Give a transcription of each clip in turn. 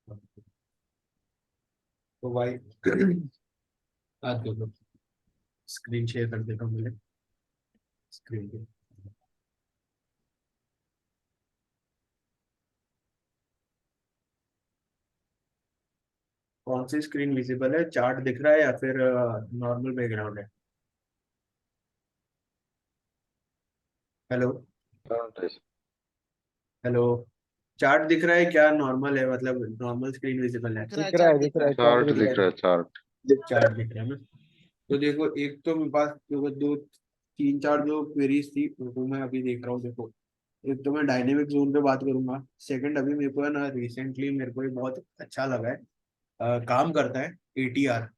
तो भाई आज देखो, स्क्रीन शेयर कर देता हूँ मैंने स्क्रीन पे। कौन सी स्क्रीन विजिबल है? चार्ट दिख रहा है या फिर नॉर्मल बैकग्राउंड है? हेलो। हाँ, हेलो। चार्ट दिख रहा है क्या? नॉर्मल है, मतलब नॉर्मल स्क्रीन विजिबल है? दिख रहा है, चार्ट दिख रहा है, चार्ट चार्ट दिख रहा दिख रहा है, चार्ट। चार्ट दिख रहा है ना? तो देखो, एक तो मेरे पास जो दो तीन चार जो क्वेरीज थी वो मैं अभी देख रहा हूँ। देखो, एक तो मैं डायनेमिक जोन पे बात करूंगा। सेकंड, अभी मेरे को है ना, रिसेंटली मेरे को ये बहुत अच्छा लगा है। काम करता है एटीआर।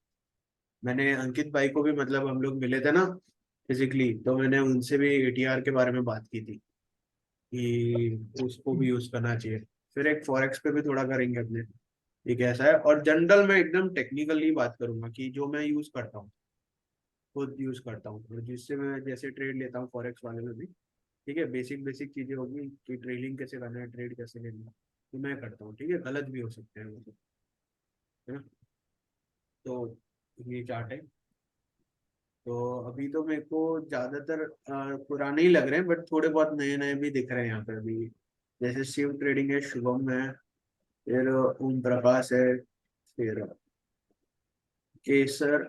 मैंने अंकित भाई को भी, मतलब हम लोग मिले थे ना फिजिकली, तो मैंने उनसे भी एटीआर के बारे में बात की थी कि उसको भी यूज करना चाहिए। फिर एक फॉरेक्स पे भी थोड़ा करेंगे अपने। एक ऐसा है, और जनरल में एकदम टेक्निकली बात करूंगा कि जो मैं यूज करता हूँ, खुद यूज करता हूँ, तो जिससे मैं जैसे ट्रेड लेता हूँ फॉरेक्स वाले में भी। ठीक है, बेसिक बेसिक चीजें होगी कि ट्रेडिंग कैसे करना है, ट्रेड कैसे लेना है, तो मैं करता हूँ। ठीक है, गलत भी हो सकते हैं वो तो, है ना? तो ये चार्ट है। तो अभी तो मेरे को ज्यादातर पुराने ही लग रहे हैं, बट थोड़े बहुत नए नए भी दिख रहे हैं यहाँ पे अभी। जैसे शिव ट्रेडिंग है, शुभम है, फिर ओम प्रकाश है, फिर केसर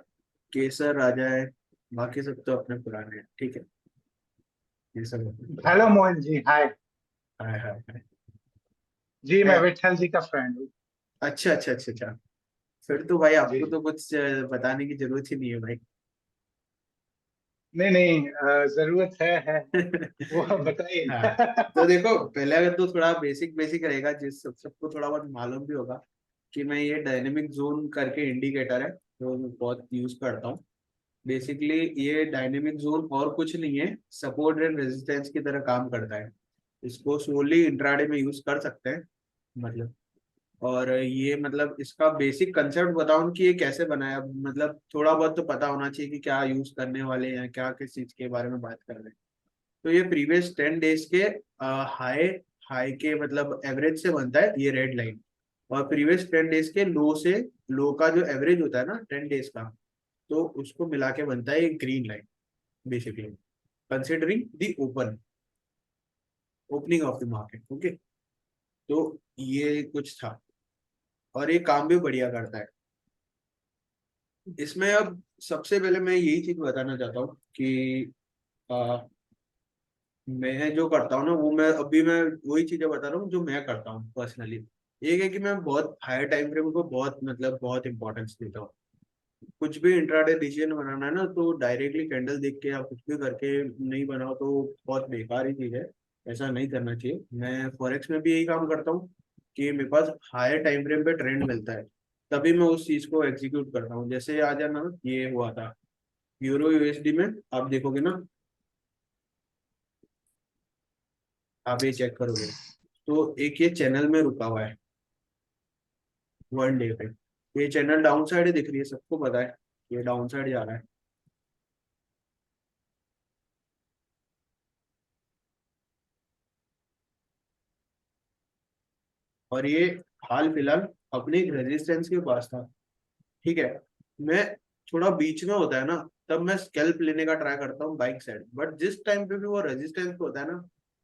केसर राजा है। बाकी सब तो अपने पुराने हैं। ठीक है, ये सब अपने पुराने हेलो हैं। मोहन जी, हाय। हाय हाय हाय। जी, मैं है। विठल जी का फ्रेंड हूँ। अच्छा अच्छा अच्छा अच्छा। फिर तो भाई जी। आपको तो कुछ बताने की जरूरत ही नहीं है भाई। नहीं नहीं, जरूरत है। वो बताइए। हाँ, तो देखो, पहले अगर तो थोड़ा बेसिक बेसिक रहेगा, जिस सबको थोड़ा बहुत मालूम भी होगा कि मैं ये डायनेमिक जोन करके इंडिकेटर है तो मैं बहुत यूज करता हूँ। बेसिकली ये डायनेमिक जोन और कुछ नहीं है, सपोर्ट एंड रेजिस्टेंस की तरह काम करता है। इसको सोली इंट्राडे में यूज कर सकते हैं, मतलब। और ये मतलब इसका बेसिक कंसेप्ट बताऊं कि ये कैसे बनाया, मतलब थोड़ा बहुत तो पता होना चाहिए कि क्या यूज करने वाले हैं, क्या किस चीज के बारे में बात कर रहे हैं। तो ये प्रीवियस 10 डेज के हाई हाई के मतलब एवरेज से बनता है ये रेड लाइन। और प्रीवियस 10 डेज के लो से, लो का जो एवरेज होता है ना 10 डेज का, तो उसको मिला के बनता है ये green line. Basically considering the opening of the market. Okay, तो ये कुछ था, और ये काम भी बढ़िया करता है। इसमें अब सबसे पहले मैं यही चीज बताना चाहता हूँ कि आ, मैं जो करता हूँ ना, वो मैं वही चीजें बता रहा हूँ जो मैं करता हूँ पर्सनली। एक है कि मैं बहुत हायर टाइम फ्रेम को बहुत, मतलब बहुत इंपॉर्टेंस देता हूँ। कुछ भी इंट्राडे डिसीजन बनाना है ना, तो डायरेक्टली कैंडल देख के या कुछ भी करके नहीं बनाओ तो बहुत बेकार ही चीज है। ऐसा नहीं करना चाहिए। मैं फॉरेक्स में भी यही काम करता हूँ कि मेरे पास हायर टाइम फ्रेम पे ट्रेंड मिलता है, तभी मैं उस चीज को एग्जीक्यूट करता हूँ। जैसे आज है ना, ये हुआ था यूरो यूएसडी में, आप देखोगे ना, आप ये चेक करोगे तो एक ये चैनल में रुका हुआ है 1 डे पे। ये चैनल डाउन साइड ही दिख रही है, सबको पता है ये डाउन साइड जा रहा है। और ये हाल फिलहाल अपने रेजिस्टेंस के पास था। ठीक है, मैं थोड़ा बीच में होता है ना, तब मैं स्कैल्प लेने का ट्राई करता हूँ बाइक साइड, बट जिस टाइम पे भी वो रेजिस्टेंस पे होता है ना,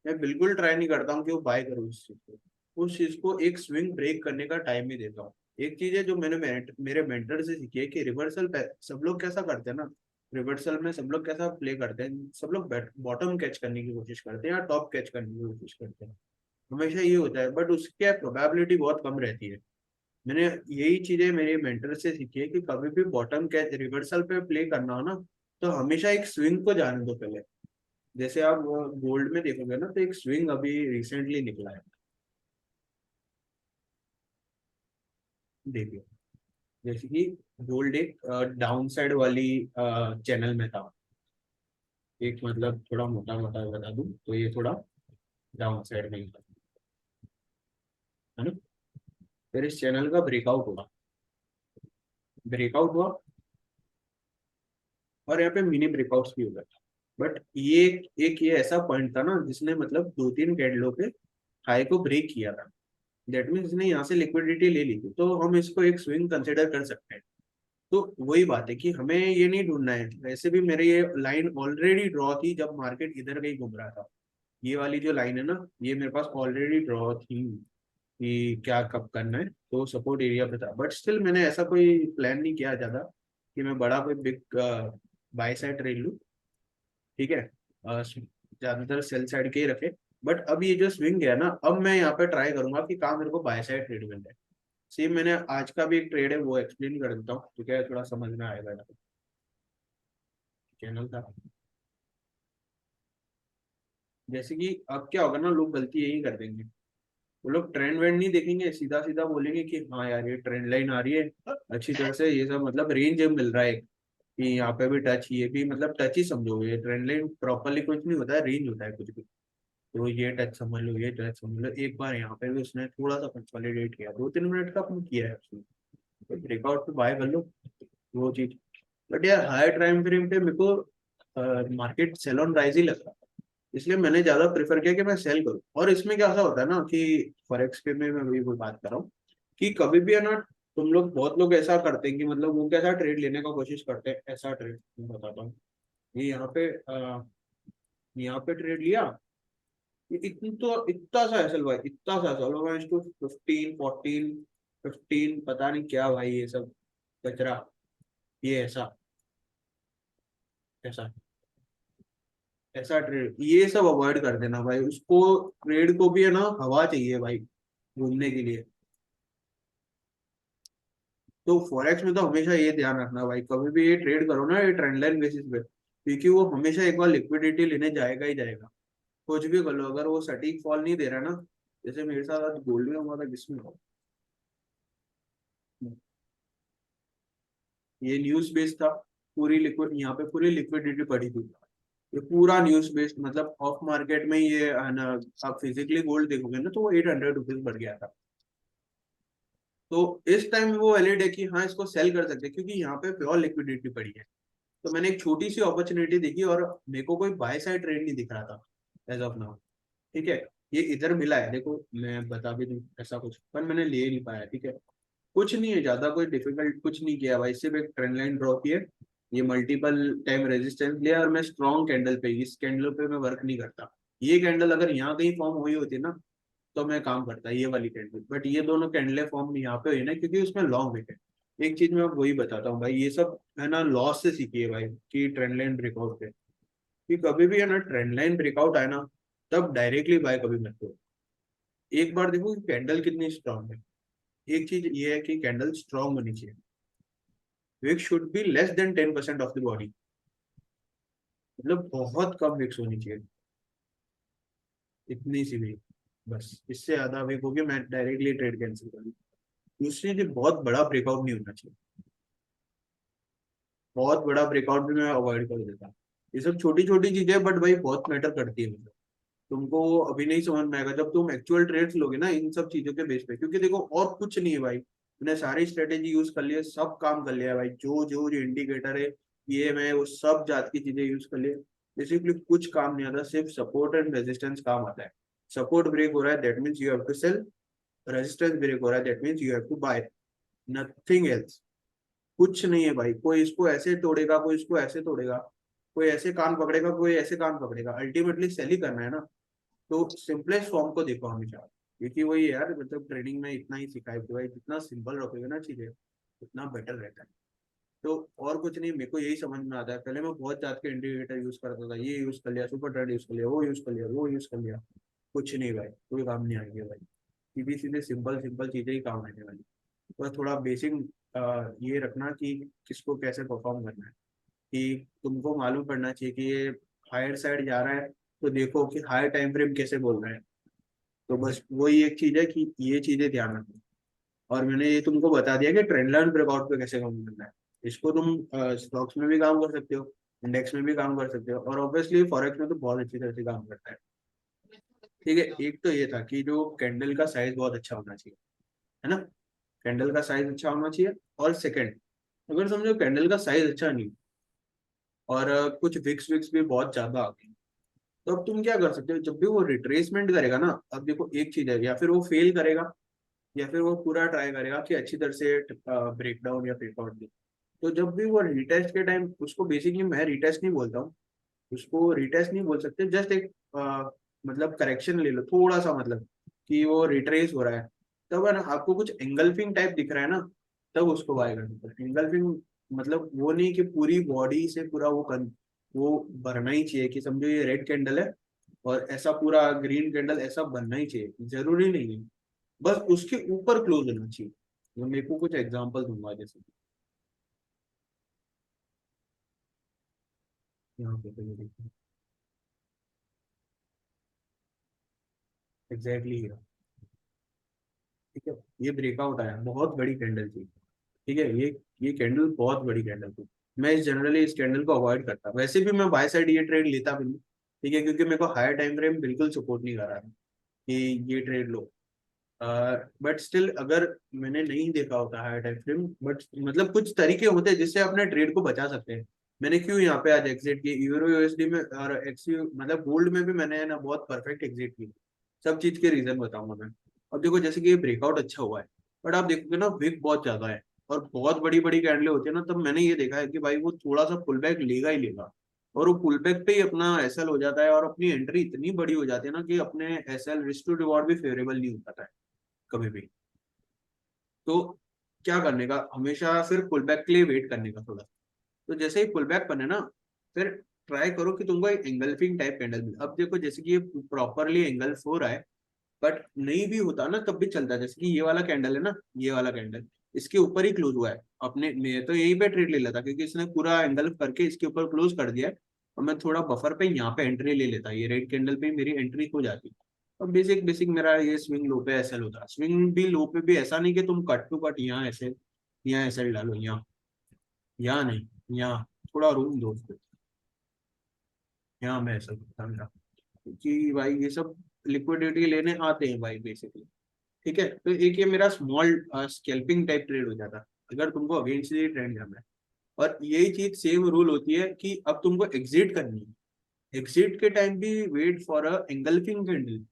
मैं बिल्कुल ट्राई नहीं करता हूँ कि वो बाय करूँ उस चीज को। उस चीज को एक स्विंग ब्रेक करने का टाइम ही देता हूँ। एक चीज है जो मैंने मेरे मेंटर से सीखी है कि रिवर्सल सब लोग कैसा करते हैं ना, रिवर्सल में सब लोग कैसा प्ले करते हैं, सब लोग बॉटम कैच करने की कोशिश करते हैं या टॉप कैच करने की कोशिश करते हैं। हमेशा ये होता है, बट उसकी प्रोबेबिलिटी बहुत कम रहती है। मैंने यही चीजें मेरे मेंटर से सीखी है कि कभी भी बॉटम कैच रिवर्सल पे प्ले करना हो ना, तो हमेशा एक स्विंग को जाने दो पहले। जैसे आप गोल्ड में देखोगे ना, तो एक स्विंग अभी रिसेंटली निकला है, देखिए। जैसे कि गोल्ड एक डाउन साइड वाली चैनल में था। एक मतलब थोड़ा मोटा मोटा बता दूं तो ये थोड़ा डाउन साइड में ही था, है ना? फिर इस चैनल का ब्रेकआउट हुआ, ब्रेकआउट हुआ, और यहाँ पे मिनी ब्रेकआउट्स भी हो गए। बट ये एक ये ऐसा पॉइंट था ना जिसने मतलब 2-3 कैंडलों पे हाई को ब्रेक किया था। दैट मीन्स इसने यहाँ से लिक्विडिटी ले ली थी, तो हम इसको एक स्विंग कंसिडर कर सकते हैं। तो वही बात है कि हमें ये नहीं ढूंढना है। वैसे भी मेरे ये लाइन ऑलरेडी ड्रॉ थी जब मार्केट इधर कहीं घूम रहा था। ये वाली जो लाइन है ना, ये मेरे पास ऑलरेडी ड्रॉ थी कि क्या कब करना है, तो सपोर्ट एरिया पे था। बट स्टिल मैंने ऐसा कोई प्लान नहीं किया ज्यादा कि मैं बड़ा कोई बिग बाय साइड ट्रेड लूँ। ठीक है, ज्यादातर सेल साइड के ही रखे। बट अब ये जो स्विंग गया ना, अब मैं यहाँ पे ट्राई करूंगा कि कहाँ मेरे को बाय साइड ट्रेड मिल जाए। सेम मैंने आज का भी एक ट्रेड है वो एक्सप्लेन कर देता हूँ, तो क्या है, थोड़ा समझ में आएगा। चैनल था, जैसे कि अब क्या होगा ना, लोग गलती यही कर देंगे। वो लोग ट्रेंड वेंड नहीं देखेंगे, सीधा सीधा बोलेंगे कि हाँ यार ये ट्रेंड लाइन आ रही है अच्छी तरह से, ये सब मतलब रेंज मिल रहा है कि यहाँ पे भी टच, ये भी मतलब टच ही समझोगे। ये ट्रेंड लाइन प्रॉपरली कुछ नहीं होता है, रेंज होता है कुछ भी। तो ये टच समझ लो, ये टच समझ लो। एक बार यहाँ पे भी उसने थोड़ा सा कंसोलिडेट किया, 2-3 मिनट का अपन किया है उसने, तो ब्रेकआउट पे बाय कर लो, वो चीज। बट यार हायर टाइम फ्रेम पे मेरे को मार्केट सेल ऑन राइज ही लग रहा, इसलिए मैंने ज्यादा प्रेफर किया कि मैं सेल करूं। और इसमें क्या ऐसा होता है ना कि फॉरेक्स पे में मैं वही वही बात कर रहा हूँ कि कभी भी है ना, तुम लोग बहुत लोग ऐसा करते हैं कि मतलब वो कैसा ट्रेड लेने का कोशिश करते हैं। ऐसा ट्रेड मैं बताता हूँ, ये यहाँ पे ट्रेड लिया, ये इतना सा एसएल भाई, इतना सा एसएल भाई, इसको 15, 14, 15 पता नहीं क्या भाई, ये सब कचरा, ये ऐसा ऐसा ऐसा ट्रेड, ये सब अवॉइड कर देना भाई। उसको ट्रेड को भी है ना हवा चाहिए भाई घूमने के लिए। तो फॉरेक्स में तो हमेशा ये ध्यान रखना भाई, कभी भी ये ट्रेड करो ना, ये ट्रेंड लाइन बेसिस पे, क्योंकि वो हमेशा एक बार लिक्विडिटी लेने जाएगा ही जाएगा। कुछ भी कर लो, अगर वो सटीक फॉल नहीं दे रहा ना, जैसे मेरे साथ आज गोल्ड में हुआ था, किसमें हुआ? ये न्यूज बेस्ड था, पूरी लिक्विड यहाँ पे पूरी लिक्विडिटी पड़ी थी। ये पूरा न्यूज बेस्ड, मतलब ऑफ मार्केट में ये है ना, आप फिजिकली गोल्ड देखोगे ना तो वो 800 रुपीज बढ़ गया था। तो इस टाइम वो वैलिड है कि हाँ इसको सेल कर सकते हैं, क्योंकि यहाँ पे प्योर लिक्विडिटी पड़ी है। तो मैंने एक छोटी सी अपॉर्चुनिटी देखी, और मेरे को कोई बाय साइड ट्रेड नहीं दिख रहा था एज ऑफ नाउ। ठीक है, ये इधर मिला है, देखो मैं बता भी दूं ऐसा कुछ, पर मैंने ले नहीं पाया। ठीक है, कुछ नहीं है ज्यादा, कोई डिफिकल्ट कुछ नहीं किया भाई, सिर्फ एक ट्रेंड लाइन ड्रॉ की है, ये मल्टीपल टाइम रेजिस्टेंस लिया, और मैं स्ट्रॉन्ग कैंडल पे, इस कैंडल पे मैं वर्क नहीं करता। ये कैंडल अगर यहाँ कहीं फॉर्म हुई होती ना, तो मैं काम करता, ये वाली कैंडल। बट ये दोनों कैंडलें फॉर्म यहाँ पे हुई ना, क्योंकि उसमें लॉन्ग विक है। एक चीज मैं वही बताता हूँ भाई, ये सब है ना लॉस से सीखिए भाई, कि ट्रेंड लाइन ब्रेकआउट पे, कि कभी भी है ना ट्रेंड लाइन ब्रेकआउट आए ना, तब डायरेक्टली बाय कभी मत करो। एक बार देखो कि कैंडल कितनी स्ट्रांग है। एक चीज ये है कि कैंडल स्ट्रांग होनी चाहिए, wick should be less than 10% of the body, मतलब बहुत कम विक्स होनी चाहिए, इतनी सी भी। बस इससे ज्यादा विक होगी, मैं डायरेक्टली ट्रेड कैंसिल करूँ। दूसरी चीज, बहुत बड़ा ब्रेकआउट नहीं होना चाहिए, बहुत बड़ा ब्रेकआउट भी मैं अवॉइड कर देता हूँ। ये सब छोटी छोटी चीजें बट भाई बहुत मैटर करती है, मतलब तुमको अभी नहीं समझ में आएगा जब तुम एक्चुअल ट्रेड्स लोगे ना इन सब चीजों के बेस पे। क्योंकि देखो और कुछ नहीं है भाई, मैंने सारी स्ट्रेटेजी यूज कर लिया, सब काम कर लिया है भाई, जो इंडिकेटर है, ये मैं वो सब जात की चीजें यूज कर लिया। बेसिकली कुछ काम नहीं आता, सिर्फ सपोर्ट एंड रेजिस्टेंस काम आता है। सपोर्ट ब्रेक हो रहा है, that means you have to sell. Resistance break हो रहा है, that means you have to buy, nothing else. कुछ नहीं है भाई, कोई इसको ऐसे तोड़ेगा, कोई इसको ऐसे तोड़ेगा, कोई ऐसे कान पकड़ेगा, कोई ऐसे कान पकड़ेगा, अल्टीमेटली सेल ही करना है ना। तो सिंपलेस्ट फॉर्म को देखो हमेशा, क्योंकि वही है यार, मतलब ट्रेडिंग में इतना ही सिखाया कि भाई जितना सिंपल रखोगे ना चीजें, उतना बेटर रहता है। तो और कुछ नहीं, मेरे को यही समझ में आता है। पहले मैं बहुत जात के इंडिकेटर यूज करता था, ये यूज कर लिया, सुपर ट्रेड यूज कर लिया, वो यूज कर लिया, वो यूज कर लिया, कुछ नहीं भाई, कोई काम नहीं आएंगे भाई। सीधी सीधे सिंपल सिंपल चीजें ही काम आने वाली। तो थोड़ा बेसिक ये रखना कि किसको कैसे परफॉर्म करना है, कि तुमको मालूम पड़ना चाहिए कि ये हायर साइड जा रहा है, तो देखो कि हायर टाइम फ्रेम कैसे बोल रहा है। तो बस वही एक चीज है कि ये चीजें ध्यान रखो। और मैंने ये तुमको बता दिया कि ट्रेंड लाइन ब्रेकआउट पे कैसे काम करना है। इसको तुम स्टॉक्स में भी काम कर सकते हो, इंडेक्स में भी काम कर सकते हो, और ऑब्वियसली फॉरेक्स में तो बहुत अच्छी तरह से काम करता है। ठीक है, एक तो ये था कि जो कैंडल का साइज बहुत अच्छा होना चाहिए, है ना, कैंडल का साइज अच्छा होना चाहिए। और सेकंड, अगर समझो कैंडल का साइज अच्छा नहीं, और कुछ विक्स विक्स भी बहुत ज्यादा आ गई, तो अब तुम क्या कर सकते हो, जब भी वो रिट्रेसमेंट करेगा ना, अब देखो एक चीज है, या फिर वो फेल करेगा, या फिर वो पूरा ट्राई करेगा कि अच्छी तरह से ब्रेक डाउन या ब्रेकआउट दे। तो जब भी वो रिटेस्ट के टाइम, उसको बेसिकली मैं रिटेस्ट नहीं बोलता हूँ, उसको रिटेस्ट नहीं बोल सकते, जस्ट एक मतलब करेक्शन ले लो थोड़ा सा, मतलब कि वो रिट्रेस हो रहा है, तब है ना आपको कुछ एंगल्फिंग टाइप दिख रहा है ना, तब उसको बाय करना है। एंगल्फिंग मतलब वो नहीं कि पूरी बॉडी से पूरा वो भरना ही चाहिए, कि समझो ये रेड कैंडल है और ऐसा पूरा ग्रीन कैंडल ऐसा बनना ही चाहिए, जरूरी नहीं है, बस उसके ऊपर क्लोज होना चाहिए। मैं मेरे को कुछ एग्जांपल दूंगा, जैसे यहाँ पे तो ये देखो, एग्जैक्टली है, ठीक है, ये ब्रेकआउट आया, बहुत बड़ी कैंडल थी, ठीक है, ये कैंडल बहुत बड़ी कैंडल थी। मैं जनरली इस कैंडल को अवॉइड करता, वैसे भी मैं बाय साइड ये ट्रेड लेता भी नहीं, ठीक है, क्योंकि मेरे को हायर टाइम फ्रेम बिल्कुल सपोर्ट नहीं कर रहा है कि ये ट्रेड लो। बट स्टिल अगर मैंने नहीं देखा होता हायर टाइम फ्रेम, बट मतलब कुछ तरीके होते हैं जिससे अपने ट्रेड को बचा सकते हैं। मैंने क्यों यहाँ पे आज एग्जिट की यूरो यूएसडी में, और एक्सयू मतलब गोल्ड में भी मैंने ना बहुत परफेक्ट एग्जिट की। सब चीज के रीजन बताऊंगा मैं। अब देखो जैसे कि ये ब्रेकआउट अच्छा हुआ है, बट आप देखोगे ना विक बहुत ज्यादा है, और बहुत बड़ी बड़ी कैंडलें होती है ना, तब मैंने ये देखा है कि भाई वो थोड़ा सा पुल बैक लेगा ही लेगा, और वो पुल बैक पे ही अपना एसएल हो जाता है, और अपनी एंट्री इतनी बड़ी हो जाती है ना कि अपने एसएल रिस्क टू रिवॉर्ड भी फेवरेबल नहीं हो पाता है कभी भी। तो क्या करने का, हमेशा फिर पुल बैक के लिए वेट करने का थोड़ा। तो जैसे ही पुल बैक बने ना, फिर ट्राई करो कि तुमको एक एंगल्फिंग टाइप कैंडल मिले। अब देखो जैसे कि ये प्रॉपरली एंगल्फ हो रहा है, बट नहीं भी होता ना तब भी चलता है, जैसे कि ये वाला कैंडल है ना, ये वाला कैंडल इसके ऊपर ही क्लोज हुआ है। अपने मैं तो यही पे ट्रेड ले लेता, क्योंकि इसने पूरा एंगल्फ करके इसके ऊपर क्लोज कर दिया है, और मैं थोड़ा बफर पे यहाँ पे एंट्री ले लेता, ये रेड कैंडल पे ही मेरी एंट्री हो जाती। और बेसिक बेसिक मेरा ये स्विंग लो पे एसएल होता है, स्विंग भी लो पे भी ऐसा नहीं कि तुम कट टू कट यहाँ ऐसे, यहाँ एसएल डालो, यहाँ नहीं, यहाँ थोड़ा रूम दो उसको, यहाँ मैं ऐसा करता मेरा, क्योंकि भाई ये सब लिक्विडिटी लेने आते हैं भाई बेसिकली। ठीक है, तो एक ये मेरा स्मॉल स्कैल्पिंग टाइप ट्रेड हो जाता है, अगर तुमको अगेंस्ट ये ट्रेंड करना है। और यही चीज सेम रूल होती है कि अब तुमको एग्जिट करनी है, एग्जिट के टाइम भी wait for a engulfing candle.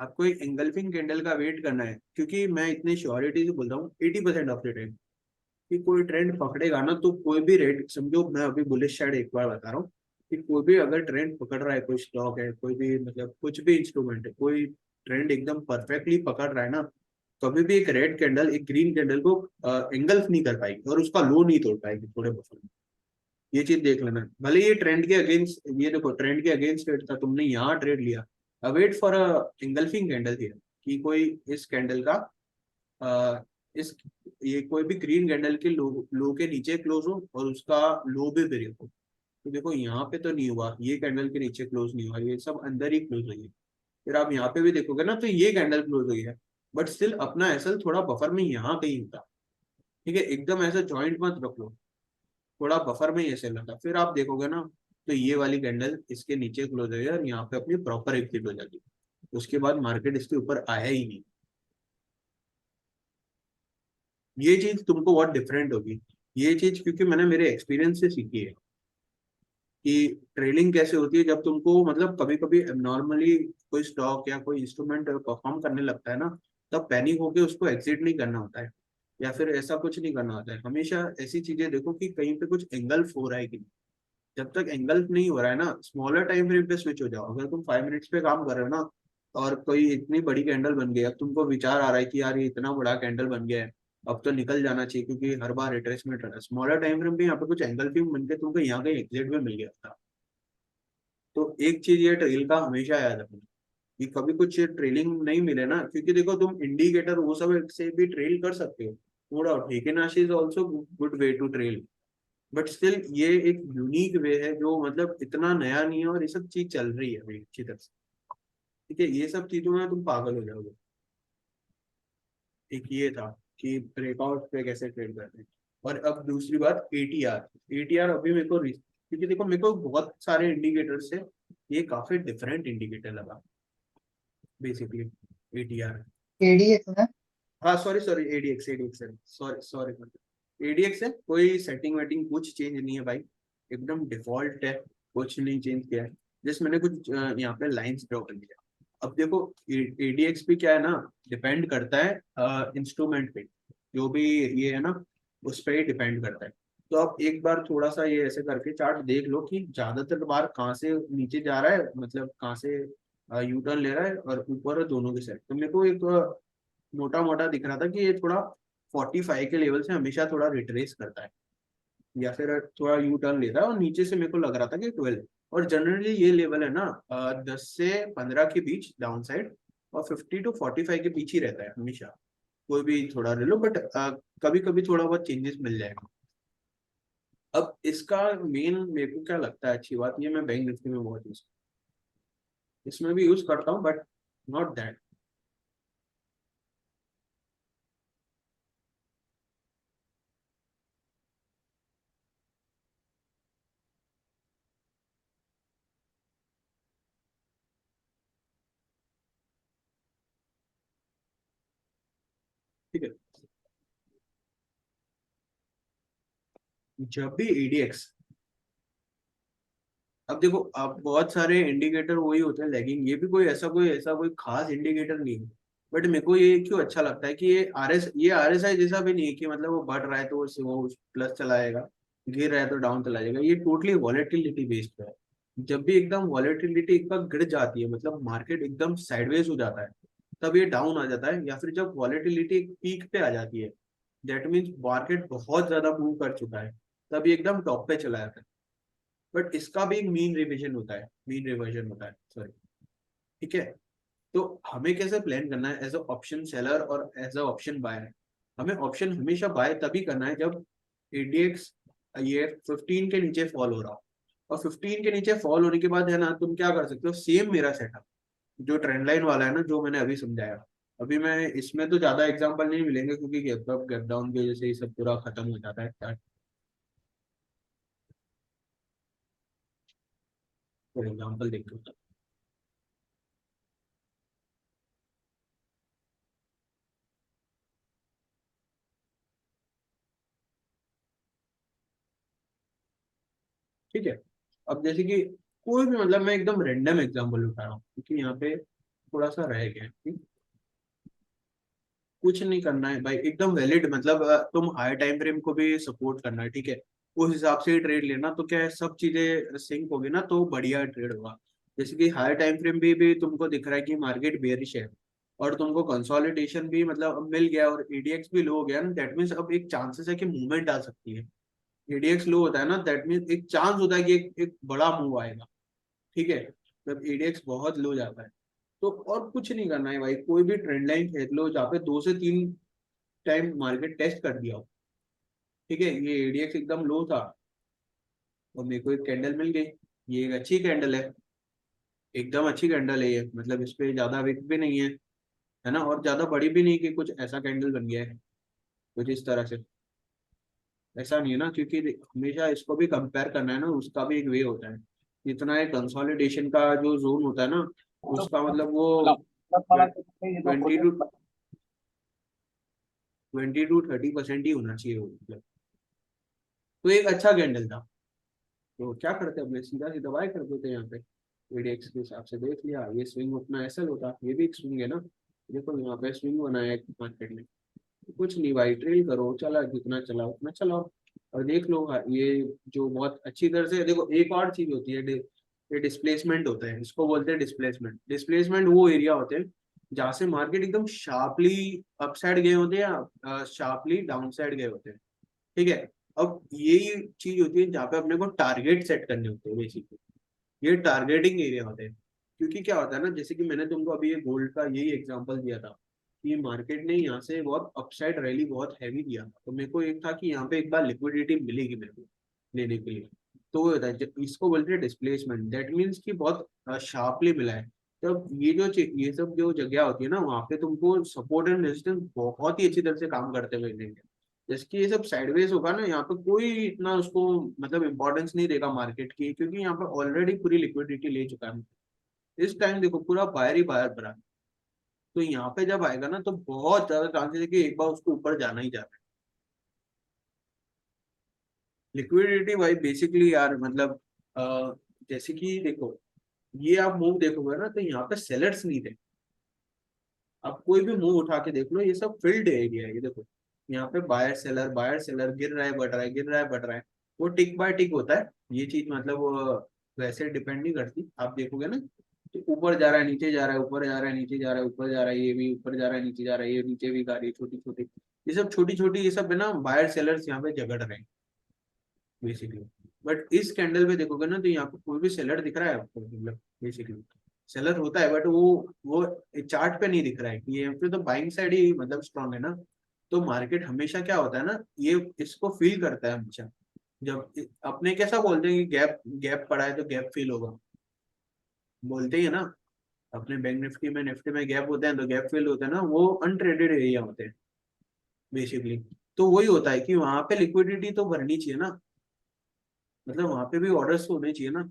आपको एक एंगल्फिंग कैंडल का वेट करना है, क्योंकि मैं इतनी श्योरिटी से बोलता हूँ 80% ऑफ द टाइम कि कोई ट्रेंड पकड़ेगा ना, तो कोई भी रेट समझो, मैं अभी बुलिश साइड एक बार बता रहा हूँ, कि कोई भी अगर ट्रेंड पकड़ रहा है, कोई स्टॉक है, कोई भी मतलब कुछ भी इंस्ट्रूमेंट है, कोई ट्रेंड एकदम परफेक्टली पकड़ रहा है ना, कभी भी एक रेड कैंडल एक ग्रीन कैंडल को एंगल्फ नहीं कर पाएगी, और उसका लो नहीं तोड़ पाएगी थोड़े बफर में। ये चीज देख लेना, भले ये ट्रेंड के अगेंस्ट, ये देखो ट्रेंड के अगेंस्ट ट्रेड था, तुमने यहाँ ट्रेड लिया, await for a engulfing candle here, कि कोई इस कैंडल का इस ये कोई भी ग्रीन कैंडल के लो के नीचे क्लोज हो, और उसका लो भी ब्रेक हो। तो देखो यहाँ पे तो नहीं हुआ, ये कैंडल के नीचे क्लोज नहीं हुआ, ये सब अंदर ही क्लोज हुई है। फिर आप यहाँ पे भी देखोगे ना, तो ये कैंडल क्लोज हुई है, बट स्टिल अपना एसएल थोड़ा बफर में यहाँ कहीं होता। ठीक है, एकदम ऐसा जॉइंट मत रख लो, थोड़ा बफर में ही एसएल रखा, फिर आप देखोगे ना, तो ये वाली कैंडल इसके नीचे क्लोज हुई है, और यहाँ पे अपनी प्रॉपर एग्जिट हो जाती है। उसके बाद मार्केट इसके ऊपर आया ही नहीं। ये चीज तुमको बहुत डिफरेंट होगी, ये चीज क्योंकि मैंने मेरे एक्सपीरियंस से सीखी है कि ट्रेलिंग कैसे होती है, जब तुमको मतलब कभी कभी नॉर्मली कोई स्टॉक या कोई इंस्ट्रूमेंट परफॉर्म करने लगता है ना, तब पैनिक होके उसको एग्जिट नहीं करना होता है, या फिर ऐसा कुछ नहीं करना होता है। हमेशा ऐसी चीजें देखो कि कहीं पे कुछ एंगल्फ हो रहा है कि नहीं। जब तक एंगल्फ नहीं हो रहा है ना, स्मॉलर टाइम फ्रेम पे स्विच हो जाओ। अगर तुम 5 मिनट्स पे काम कर रहे हो ना, और कोई इतनी बड़ी कैंडल बन गई, अब तुमको विचार आ रहा है कि यार ये इतना बड़ा कैंडल बन गया है, अब तो निकल जाना चाहिए, क्योंकि हर बार रिट्रेसमेंट रहा है, स्मॉलर टाइम फ्रेम पे यहाँ पे कुछ एंगल फ्रेम बन के तुमको यहाँ कहीं एग्जिट में मिल गया था। तो एक चीज ये ट्रेल का हमेशा याद रखना, कि कभी कुछ ट्रेलिंग नहीं मिले ना, क्योंकि देखो तुम इंडिकेटर वो सब से भी ट्रेल कर सकते हो, थोड़ा ठेकेनाशी is also good way to trail, but still ये एक यूनिक वे है जो मतलब इतना नया नहीं है, और ये सब चीज चल रही है अभी अच्छी तरह से। ठीक है, ये सब चीजों में तुम पागल हो जाओगे। एक ये था कि ब्रेकआउट पे कैसे ट्रेड करते हैं। और अब दूसरी बात एटीआर, एटीआर अभी मेरे को क्योंकि देखो मेरे को बहुत सारे इंडिकेटर से ये काफी डिफरेंट इंडिकेटर लगा बेसिकली, एटीआर। एडीएक्स ना। हाँ sorry sorry, ADX, ADX sorry sorry, ADX है, कोई सेटिंग वेटिंग कुछ चेंज नहीं है भाई, एकदम डिफॉल्ट है, कुछ नहीं चेंज किया है, जस्ट मैंने कुछ यहाँ पे लाइंस ड्रॉ कर दिया। अब देखो एडीएक्स भी क्या है ना, डिपेंड करता है इंस्ट्रूमेंट पे, जो भी ये है ना उस पर ही डिपेंड करता है। तो आप एक बार थोड़ा सा ये ऐसे करके चार्ट देख लो कि ज्यादातर बार कहाँ से नीचे जा रहा है, मतलब कहाँ से यू टर्न ले रहा है, और ऊपर है दोनों के साइड। तो मेरे को एक मोटा मोटा दिख रहा था कि ये थोड़ा 45 के लेवल से हमेशा थोड़ा रिट्रेस करता है, या फिर थोड़ा यू टर्न लेता है, और नीचे से मेरे को लग रहा था कि 12 है। और जनरली ये लेवल है ना 10 से 15 के बीच डाउन साइड, और 50 to 45 के बीच ही रहता है हमेशा। कोई भी थोड़ा ले लो, बट कभी कभी थोड़ा बहुत चेंजेस मिल जाएगा। अब इसका मेन मेरे को क्या लगता है अच्छी बात, ये मैं बैंक निफ्टी में बहुत यूज, इसमें भी यूज करता हूँ, बट नॉट दैट। ठीक है, जब भी एडीएक्स, अब देखो अब बहुत सारे इंडिकेटर वही होते हैं लैगिंग, ये भी कोई ऐसा कोई खास इंडिकेटर नहीं है। बट मेरे को ये क्यों अच्छा लगता है कि ये आरएसआई जैसा भी नहीं है कि मतलब वो बढ़ रहा है तो वो प्लस चलाएगा, गिर रहा है तो डाउन चला जाएगा। ये टोटली वॉलेटिलिटी बेस्ड है। जब भी एकदम वॉलेटिलिटी एक बार गिर जाती है, मतलब मार्केट एकदम साइडवेज हो जाता है, तब ये डाउन आ जाता है। या फिर जब वॉलेटिलिटी एक पीक पे आ जाती है, दैट मीन्स मार्केट बहुत ज्यादा मूव कर चुका है, तब ये एकदम टॉप पे चला जाता है। बट इसका भी एक मीन रिविजन होता है, मीन रिवर्जन होता है, सॉरी। ठीक है, तो हमें कैसे प्लान करना है एज अ ऑप्शन सेलर और एज अ ऑप्शन बायर। हमें ऑप्शन हमेशा बाय तभी करना है जब एडीएक्स ये 15 के नीचे फॉल हो रहा हो। और 15 के नीचे फॉल होने के बाद है ना, तुम क्या कर सकते हो, सेम मेरा सेटअप जो ट्रेंड लाइन वाला है ना, जो मैंने अभी समझाया। अभी मैं इसमें तो ज्यादा एग्जांपल नहीं मिलेंगे, क्योंकि गैप डाउन की वजह से ये सब पूरा खत्म हो जाता है। फॉर एग्जाम्पल देखो, ठीक है। अब जैसे कि कोई भी, मतलब मैं एकदम रैंडम एग्जांपल उठा रहा हूँ क्योंकि यहाँ पे थोड़ा सा रह गया है, ठीक? कुछ नहीं करना है भाई, एकदम वैलिड, मतलब तुम हाई टाइम फ्रेम को भी सपोर्ट करना है, ठीक है। उस हिसाब से ट्रेड लेना, तो क्या है, सब चीजें सिंक होगी ना तो बढ़िया ट्रेड होगा। जैसे कि हाई टाइम फ्रेम भी तुमको दिख रहा है कि मार्केट बेयरिश है, और तुमको कंसोलिडेशन भी मतलब अब मिल गया, और एडीएक्स भी लो हो गया ना, दैट मीन्स अब एक चांसेस है कि मूवमेंट आ सकती है। एडीएक्स लो होता है ना, दैट मीन्स एक चांस होता है कि एक बड़ा मूव आएगा। ठीक है, जब एडीएक्स बहुत लो जाता है, तो और कुछ नहीं करना है भाई, कोई भी ट्रेंड लाइन खरीद लो जहाँ पे 2 से 3 टाइम मार्केट टेस्ट कर दिया हो। ठीक है, ये एडीएक्स एकदम लो था, और मेरे को एक कैंडल मिल गई, ये एक अच्छी कैंडल है, एकदम अच्छी कैंडल है ये, मतलब इस पे ज्यादा विक भी नहीं है ना, और ज्यादा बड़ी भी नहीं कि कुछ ऐसा कैंडल बन गया है कुछ इस तरह से। ऐसा नहीं है ना, क्योंकि हमेशा इसको भी कंपेयर करना है ना, उसका भी एक वे होता है। जितना एक कंसोलिडेशन का जो जोन होता है ना, उसका मतलब वो 20 to 30% ही होना चाहिए वो, मतलब। तो एक अच्छा कैंडल था, तो क्या करते अपने सीधा सीधा बाय कर देते यहाँ पे। एडीएक्स के हिसाब से देख लिया, ये स्विंग अपना ऐसा होता, ये भी एक स्विंग है ना। देखो यहाँ पे स्विंग बनाया है मार्केट में, कुछ नहीं भाई, ट्रेल करो, चला जितना चला उतना चलाओ, और देख लो। हाँ, ये जो बहुत अच्छी तरह से देखो, एक और चीज होती है, ये डिस्प्लेसमेंट होता है, इसको बोलते हैं डिस्प्लेसमेंट। डिस्प्लेसमेंट वो एरिया होते हैं जहाँ से मार्केट एकदम शार्पली अपसाइड गए होते हैं, या शार्पली डाउन साइड गए होते हैं। ठीक है, अब यही चीज होती है जहाँ पे अपने को टारगेट सेट करने होते हैं बेसिकली। ये टारगेटिंग एरिया होते हैं। क्योंकि क्या होता है ना, जैसे कि मैंने तुमको अभी ये गोल्ड का यही एग्जांपल दिया था कि मार्केट ने यहाँ से बहुत अपसाइड रैली बहुत हैवी दिया था, तो मेरे को एक था कि यहाँ पे एक बार लिक्विडिटी मिलेगी मेरे को लेने के लिए। तो वो होता है इसको बोलते हैं डिस्प्लेसमेंट, दैट मीन्स कि बहुत शार्पली मिला है। तब ये सब जो जगह होती है ना, वहाँ पे तुमको सपोर्ट एंड रेजिस्टेंस बहुत ही अच्छी तरह से काम करते हुए मिलेंगे। जैसे कि ये सब साइडवेज होगा ना, यहाँ पे कोई इतना उसको मतलब इंपॉर्टेंस नहीं देगा मार्केट की, क्योंकि यहाँ पे ऑलरेडी पूरी लिक्विडिटी ले चुका है। इस टाइम देखो पूरा बायर ही बायर भरा है। तो यहाँ पे जब आएगा ना, तो बहुत ज्यादा चांसेस है कि एक बार उसको ऊपर जाना ही जाना है। लिक्विडिटी भाई बेसिकली यार, मतलब जैसे कि देखो, ये आप मूव देखोगे ना, तो यहाँ पे सेलर्स नहीं थे। आप कोई भी मूव उठा के देख लो, ये सब फील्ड एरिया है। ये देखो यहाँ पे बायर सेलर गिर रहा है बढ़ रहा है, गिर रहा है बढ़ रहा है, वो टिक बाय टिक होता है। ये चीज मतलब वैसे डिपेंड नहीं करती, आप देखोगे ना तो ऊपर जा रहा है नीचे जा रहा है, ऊपर जा रहा है नीचे जा रहा है, ऊपर जा रहा है, ये भी ऊपर जा रहा है नीचे जा रहा है, ये नीचे भी जा रही है छोटी छोटी, ये सब छोटी छोटी, ये सब है ना बायर सेलर्स यहाँ पे झगड़ रहे हैं बेसिकली। बट इस कैंडल पे देखोगे ना तो यहाँ पे कोई भी सेलर दिख रहा है आपको, मतलब बेसिकली सेलर होता है बट वो चार्ट पे नहीं दिख रहा है कि ये पे तो बाइंग साइड ही मतलब स्ट्रांग है ना। तो मार्केट हमेशा क्या होता है ना, ये इसको फील करता है हमेशा। जब अपने कैसा बोलते हैं कि गैप गैप पड़ा है तो गैप फील होगा, बोलते ही है ना। अपने बैंक निफ्टी में गैप होते हैं तो गैप फील होता है ना, वो अनट्रेडेड एरिया होते हैं बेसिकली। तो वही होता है कि वहां पे लिक्विडिटी तो भरनी चाहिए ना, मतलब वहां पे भी ऑर्डर्स होने चाहिए ना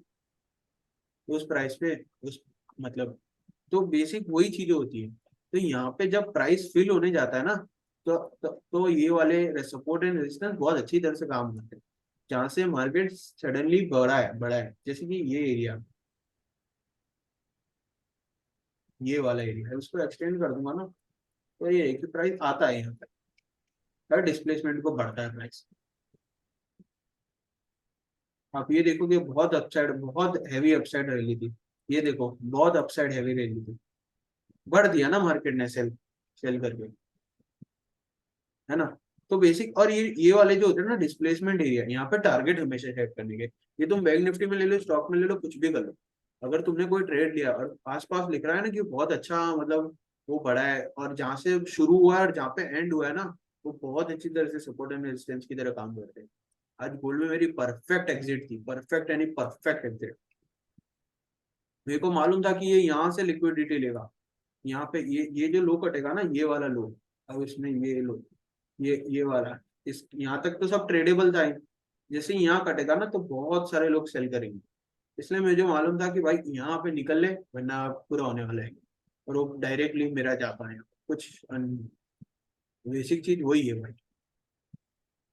उस प्राइस पे, उस मतलब। तो बेसिक वही चीजें होती है। तो यहाँ पे जब प्राइस फिल होने जाता है ना तो ये वाले सपोर्ट एंड रेजिस्टेंस बहुत अच्छी तरह से काम करते हैं। जहाँ से मार्केट सडनली बढ़ा है जैसे कि ये एरिया, ये वाला एरिया है, उसको एक्सटेंड कर दूंगा ना तो ये है कि प्राइस आता है यहाँ पे, हर डिस्प्लेसमेंट को बढ़ता है प्राइस। आप ये देखोगे बहुत अपसाइड, बहुत हैवी अपसाइड रैली थी। ये देखो बहुत अपसाइड हैवी रैली थी, बढ़ दिया ना मार्केट ने सेल सेल करके, है ना। तो बेसिक और ये वाले जो होते हैं ना डिस्प्लेसमेंट एरिया, यहाँ पे टारगेट हमेशा सेट करने के। ये तुम बैंक निफ्टी में ले लो, स्टॉक में ले लो, कुछ भी कर लो, अगर तुमने कोई ट्रेड लिया और आसपास लिख रहा है ना कि बहुत अच्छा मतलब वो बढ़ा है, और जहाँ से शुरू हुआ है और जहाँ पे एंड हुआ है ना, वो बहुत अच्छी तरह से सपोर्ट एंड रेजिस्टेंस की तरह काम करते हैं। आज गोल्ड में मेरी परफेक्ट एग्जिट थी, परफेक्ट यानी परफेक्ट एग्जिट। मेरे को मालूम था कि ये यहाँ से लिक्विडिटी लेगा, यहाँ पे ये जो लो कटेगा ना, ये वाला लो, अब इसमें ये लो, ये वाला, इस यहाँ तक तो सब ट्रेडेबल था ही। जैसे ही यहाँ कटेगा ना तो बहुत सारे लोग सेल करेंगे, इसलिए मुझे मालूम था कि भाई यहाँ पे निकल ले वरना पूरा होने वाला है। और वो डायरेक्टली मेरा जा पाएगा कुछ बेसिक चीज वही है भाई।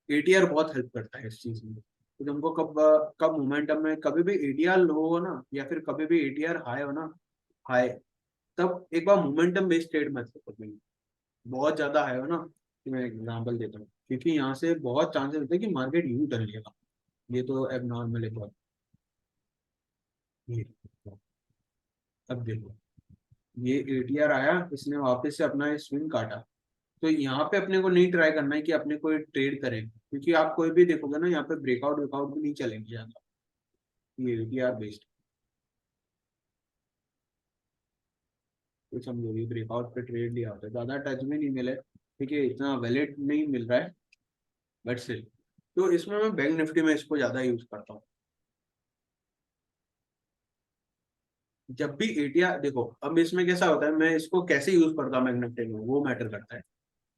एटीआर बहुत हेल्प करता है इस चीज में, तो तुमको कब कब मोमेंटम में कभी भी एटीआर लो हो ना या फिर कभी भी एटीआर हाई हो ना, हाई, तब एक बार मोमेंटम बेस्ड ट्रेड मत करो कभी। बहुत ज्यादा हाई हो ना, कि मैं एग्जाम्पल देता हूँ, क्योंकि यहाँ से बहुत चांसेस होते हैं कि मार्केट यू टर्न लेगा। ये तो एबनॉर्मल है बहुत। ये अब देखो, ये एटीआर आया, इसने वापस से अपना स्विंग काटा। तो यहाँ पे अपने को नहीं ट्राई करना है कि अपने को ट्रेड करें, क्योंकि आप कोई भी देखोगे ना यहाँ पे ब्रेकआउट वेकआउट भी नहीं चलेंगे ज्यादा, ये एटीआर बेस्ड। तो समझो ये ब्रेकआउट पे ट्रेड लिया होता है, ज्यादा टच में नहीं मिले, ठीक है, इतना वैलिड नहीं मिल रहा है, बट स्टिल। तो इसमें मैं बैंक निफ्टी में इसको ज्यादा यूज करता हूँ। जब भी एटीआर देखो, अब इसमें कैसा होता है, मैं इसको कैसे यूज करता हूँ बैंक निफ्टी में वो मैटर करता है।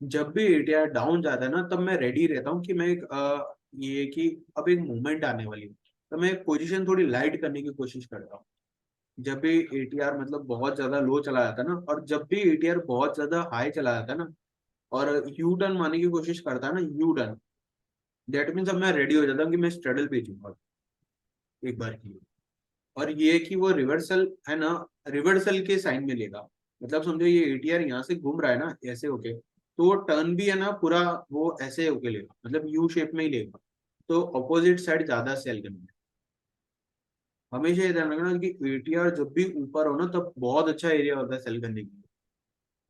जब भी एटीआर डाउन जाता है ना तब मैं रेडी रहता हूँ कि मैं एक ये कि अब एक मूवमेंट आने वाली है, तो मैं पोजीशन थोड़ी लाइट करने की कोशिश करता हूँ। जब भी एटीआर मतलब बहुत ज्यादा लो चला जाता है ना, और जब भी एटीआर बहुत ज्यादा हाई चला जाता है ना, और यू टर्न मारने की कोशिश करता है ना, यू टर्न, दैट मीन्स अब मैं रेडी हो जाता हूँ कि मैं स्ट्रगल पे जाऊंगा एक बार की। और ये कि वो रिवर्सल है ना, रिवर्सल के साइन में लेगा। मतलब समझो ये एटीआर यहाँ से घूम रहा है ना ऐसे होके, तो वो टर्न भी है ना पूरा वो ऐसे होके लेगा, मतलब यू शेप में ही लेगा। तो अपोजिट साइड ज्यादा सेल करना है। हमेशा ये ध्यान रखना कि एटीआर जब भी ऊपर हो ना तब बहुत अच्छा एरिया होता है सेल करने के लिए,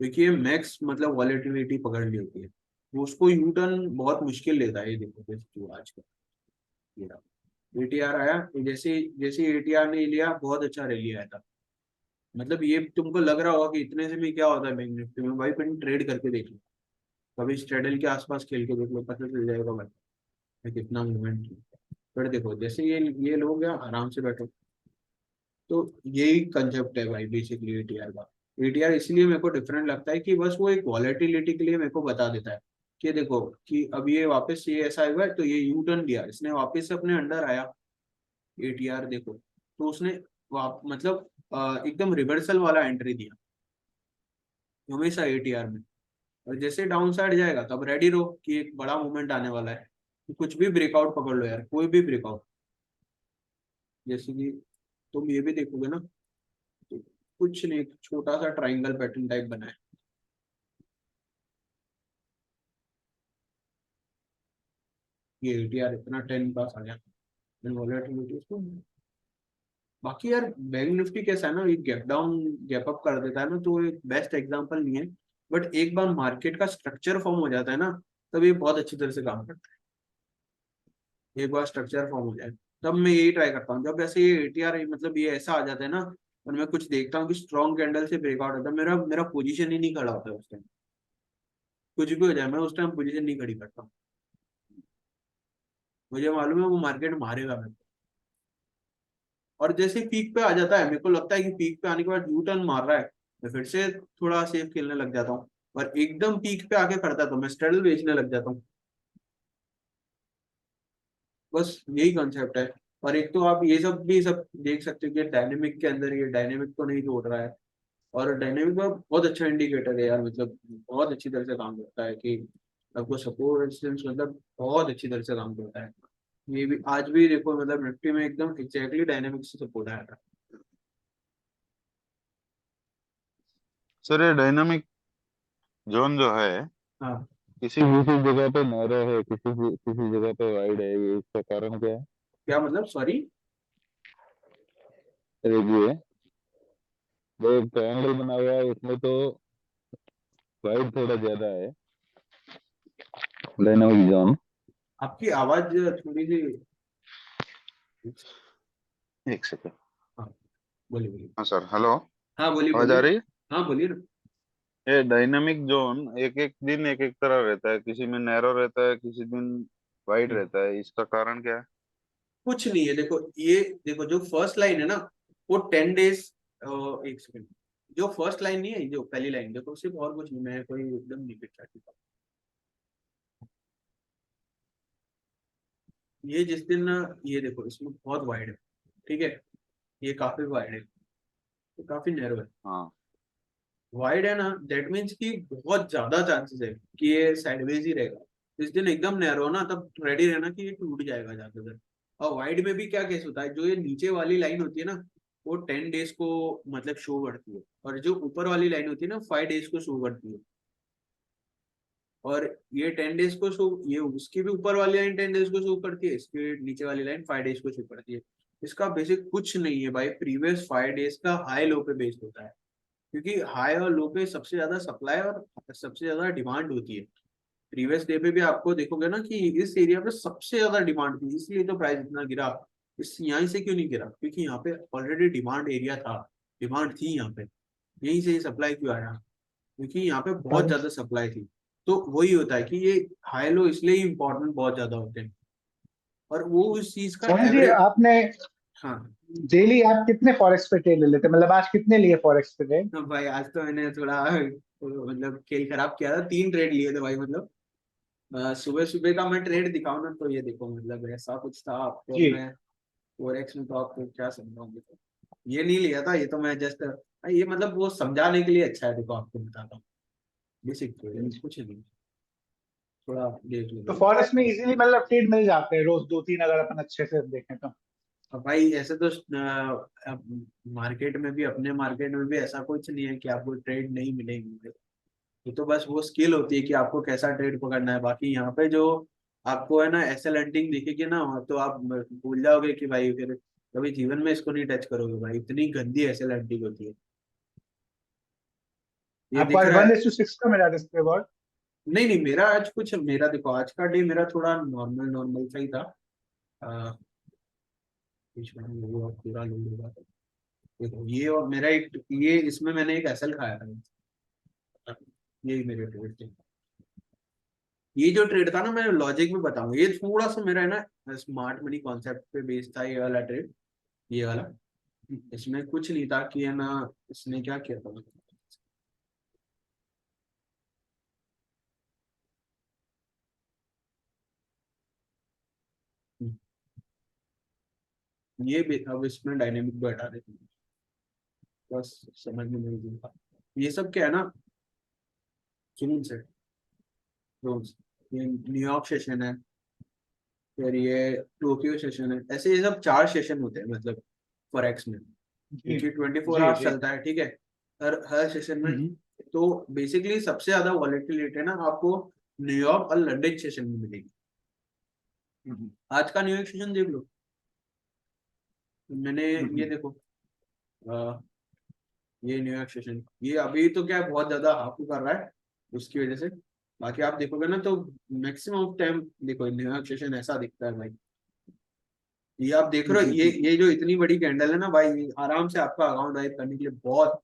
क्योंकि ये मैक्स मतलब वॉलेटिलिटी पकड़ ली होती है, वो उसको यू टर्न बहुत मुश्किल लेता है। ये देखो जैसे जो आज का एटीआर आया, तो जैसे जैसे एटीआर ने लिया बहुत अच्छा रैली आया था। मतलब ये तुमको लग रहा होगा कि इतने से भी क्या होता है बैंक निफ्टी में, भाई कहीं ट्रेड करके देख लो, कभी स्ट्रेडल के आसपास खेल के देख लो, पता चल जाएगा भाई ये कितना मूवमेंट। फिर देखो जैसे ये लोग हैं आराम से बैठो। तो यही कंसेप्ट है भाई बेसिकली एटीआर का। एटीआर इसलिए मेरे को डिफरेंट लगता है कि बस वो एक वॉलेटिलिटी के लिए मेरे को बता देता है कि देखो कि अब ये वापस ये ऐसा हुआ है तो ये यू टर्न लिया इसने, वापस से अपने अंडर आया एटीआर देखो, तो उसने मतलब एकदम रिवर्सल वाला एंट्री दिया हमेशा एटीआर में। और जैसे डाउन साइड जाएगा तब रेडी रहो कि एक बड़ा मूवमेंट आने वाला है, तो कुछ भी ब्रेकआउट पकड़ लो यार, कोई भी ब्रेकआउट। जैसे कि तुम ये भी देखोगे ना, तो कुछ नहीं, छोटा सा ट्राइंगल पैटर्न टाइप बना है, ये ATR इतना 10 पास आ गया, वॉलेटिलिटी उसको। बाकी यार बैंक निफ्टी कैसा है ना, ये गैप डाउन गैप अप कर देता है ना, तो एक बेस्ट एग्जांपल नहीं है, बट एक बार मार्केट का स्ट्रक्चर फॉर्म हो जाता है ना, तब ये बहुत अच्छी तरह से काम करता है। एक बार स्ट्रक्चर फॉर्म हो जाए तब मैं यही ट्राई करता हूँ, जब ऐसे ये ATR मतलब ये ऐसा आ जाता है ना, और मैं कुछ देखता हूँ कि स्ट्रॉन्ग कैंडल से ब्रेकआउट होता है, मेरा मेरा पोजीशन ही नहीं खड़ा होता है उस टाइम। कुछ भी हो जाए मैं उस टाइम पोजीशन नहीं खड़ी करता हूँ। मुझे मालूम है वो मार्केट मारेगा मेरे को। और जैसे पीक पे आ जाता है, मेरे को लगता है कि पीक पे आने के बाद यू टर्न मार रहा है, मैं फिर से थोड़ा सेफ खेलने लग जाता हूँ। और एकदम पीक पे आके करता तो मैं स्ट्रगल बेचने लग जाता हूँ। बस यही कॉन्सेप्ट है। और एक तो आप ये सब भी सब देख सकते हो कि डायनेमिक के अंदर ये डायनेमिक को नहीं तोड़ रहा है। और डायनेमिक का बहुत अच्छा इंडिकेटर है यार, मतलब बहुत अच्छी तरह से काम करता है कि आपको सपोर्ट रेजिस्टेंस मतलब बहुत अच्छी तरह से काम करता है। ये भी आज भी देखो, मतलब निफ्टी में एकदम एग्जैक्टली डायनेमिक से सपोर्ट आया था। सर ये डायनामिक जोन जो है हाँ किसी किसी जगह पे नैरो है, किसी जगह पे वाइड है, ये इसका कारण क्या है? क्या मतलब, सॉरी। देखिए, जो ट्रायंगल बना हुआ है उसमें तो वाइड थोड़ा ज्यादा है, डायनामिक जोन। आपकी आवाज थोड़ी सी। एक सेकंड। हाँ बोलिए बोलिए। हाँ सर, हेलो। हाँ बोलिए आवाज आ बोलिए। रही है? हाँ बोलिए ना। ये डायनामिक जोन एक एक दिन एक एक तरह रहता है, किसी में नैरो रहता है, किसी दिन वाइड हम्म, रहता है, इसका कारण क्या है? कुछ नहीं है, देखो ये देखो जो फर्स्ट लाइन है ना, वो 10 डेज। एक सेकंड। जो फर्स्ट लाइन नहीं है, जो पहली लाइन देखो, सिर्फ और कुछ नहीं, मैं कोई एकदम नहीं पिक्चर। ये जिस दिन ना, ये देखो इसमें बहुत वाइड है, ठीक है, ये काफी वाइड है, तो काफी नैरो है। हाँ। वाइड है ना, दैट मीन्स कि बहुत ज्यादा चांसेस है कि ये साइडवेज ही रहेगा। जिस दिन एकदम नैरो ना, तब रेडी रहना कि ये टूट जाएगा ज्यादातर। और वाइड में भी क्या केस होता है, जो ये नीचे वाली लाइन होती है ना, वो 10 डेज को मतलब शो करती है, और जो ऊपर वाली लाइन होती है ना, 5 डेज को शो करती है। और ये 10 डेज को शो, ये उसकी भी ऊपर वाली लाइन 10 डेज को शो करती है, इसके नीचे वाली लाइन 5 डेज को शो करती है। इसका बेसिक कुछ नहीं है भाई, प्रीवियस 5 डेज का हाई लो पे बेस्ड होता है। क्योंकि हाई और लो पे सबसे ज्यादा सप्लाई और सबसे ज्यादा डिमांड होती है। प्रीवियस डे पे भी आपको देखोगे ना कि इस एरिया पे सबसे ज्यादा डिमांड थी, इसलिए तो प्राइस इतना गिरा। इस यहाँ से क्यों नहीं गिरा, क्योंकि यहाँ पे ऑलरेडी डिमांड एरिया था, डिमांड थी यहाँ पे। यहीं से ये सप्लाई क्यों आया, क्योंकि यहाँ पे बहुत हाँ ज्यादा सप्लाई थी। तो वही होता है कि ये हाई लो इसलिए इम्पोर्टेंट बहुत ज्यादा होते हैं। और वो उस चीज का सोनी जी, एवरेज। आपने हाँ। डेली आप कितने फॉरेक्स पे ट्रेड ले लेते हैं? मतलब आज कितने लिए फॉरेक्स पे ट्रेड? हाँ भाई, आज तो मैंने थोड़ा मतलब खेल खराब किया था, 3 ट्रेड लिए थे भाई, मतलब सुबह सुबह का मैं ट्रेड दिखाऊं ना, तो ये देखो मतलब ऐसा कुछ था आपको, जी। मैं फोरेक्स में तो आपको क्या समझाऊंगी, तो ये नहीं लिया था, ये तो मैं जस्ट ये मतलब वो समझाने के लिए अच्छा है, देखो आपको बताता हूँ। बेसिक ट्रेड है, कुछ नहीं, थोड़ा देख तो लो। फॉरेक्स में इजीली मतलब ट्रेड मिल जाते हैं रोज दो तीन, अगर अपन अच्छे से देखें तो? अब भाई ऐसे तो मार्केट में भी, अपने मार्केट में भी ऐसा कुछ नहीं है कि आपको ट्रेड नहीं मिलेंगे। ये तो बस वो स्किल होती है कि आपको कैसा ट्रेड पकड़ना है। बाकी यहाँ पे जो आपको है ना एसएल हंटिंग दिखेगी ना, तो आप भूल जाओगे कि भाई फिर कभी जीवन में इसको नहीं टच करोगे भाई, इतनी गंदी एसएल हंटिंग होती है। ये आपको दिख आज रहा है। 1:6 का मिला डिस्प्ले अवार्ड? नहीं नहीं, मेरा आज कुछ, मेरा देखो आज का डे मेरा थोड़ा नॉर्मल नॉर्मल सा ही था। अ, बीच में वो पूरा लोड हुआ था। देखो ये, और मेरा एक ये इसमें मैंने एक एसएल खाया था। यही मेरे ट्रेड थे। ये जो ट्रेड था ना, मैं लॉजिक में बताऊंगा, ये थोड़ा सा मेरा है ना स्मार्ट मनी कॉन्सेप्ट पे बेस्ड था, ये वाला ट्रेड, ये वाला। इसमें कुछ नहीं था कि है ना, इसने क्या किया था। अब इसमें डायनेमिक को हटा देते हैं, बस समझ में नहीं आता। ये सब क्या है ना, जुनून से, रोज, ये न्यूयॉर्क सेशन है, फिर ये टोक्यो सेशन है, ऐसे ये सब 4 सेशन होते हैं मतलब फॉरेक्स में, जी क्योंकि 24 आवर्स जी। चलता है, ठीक है, हर सेशन में। हम्म। तो बेसिकली सबसे ज्यादा वॉलेटिलिटी ना आपको न्यूयॉर्क और लंदन सेशन में मिलेगी। आज का न्यूयॉर्क सेशन देख लो, मैंने ये देखो, ये न्यूयॉर्क सेशन, ये अभी तो क्या है, बहुत ज्यादा हाफ कर रहा है उसकी वजह से। बाकी आप देखोगे ना तो मैक्सिमम ऑफ टाइम देखो न्यूयॉर्क सेशन ऐसा दिखता है भाई। ये आप देख रहे हो, ये जो इतनी बड़ी कैंडल है ना भाई, ये आराम से आपका अकाउंट वाइप करने के लिए बहुत